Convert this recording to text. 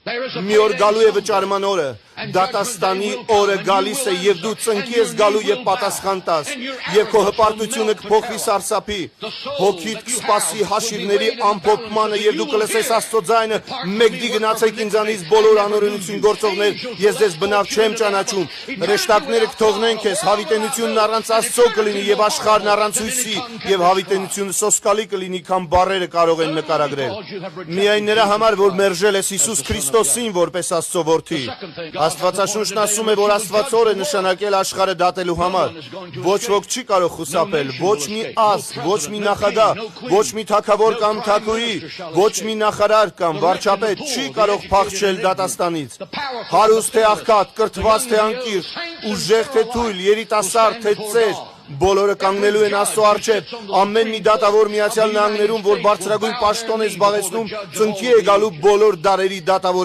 Մի օր գալու է վճարման օրը, դատաստանի օրը գալիս է և դու ծնկի ես գալու և պատասխան տաս, և քո հպարտությունը կփոխվի սարսափի, հոգիդ կսպասի հաշիվների ամփոփմանը և դու կլսես Աստծո ձայնը, մեկդի գնացեք ինձանից բոլոր անօրենություն գործողներ, ես ձեզ բնավ չեմ ճանաչում, հրեշտակները կթողնեն քեզ, հավիտենությունն առանց Աստծո կլինի և աշխարհն առանց հույսի, և հավիտենությունը սոսկալի կլինի, քան բառերը կարող են նկարագրել։ Միայն նրա համար, որ մերժել ես Հիսուս Քրիստոսին որպես Աստծո որդի։ Աստվածաշունչն ասում է, որ Աստված օր է նշանակել աշխարհը դատելու համար։ Ոչ ոք չի կարող խուսափել, ոչ մի ազգ, ոչ մի նախագահ, ոչ մի թագավոր կամ թագուհի, ոչ մի նախարար կամ վարչապետ չի կարող փախչել դատաստանից։ Հարուստ թե աղքատ, կրթված թե անկիրթ, ուժեղ թե թույլ, երիտասարդ թե ծեր, բոլորը կանգնելու են Աստծո առջև, ամեն մի դատավոր Միացյալ Նահանգներում, որ բարձրագույն պաշտոն է զբաղեցնում, ծնկի է գալու բոլոր դարերի դատավոր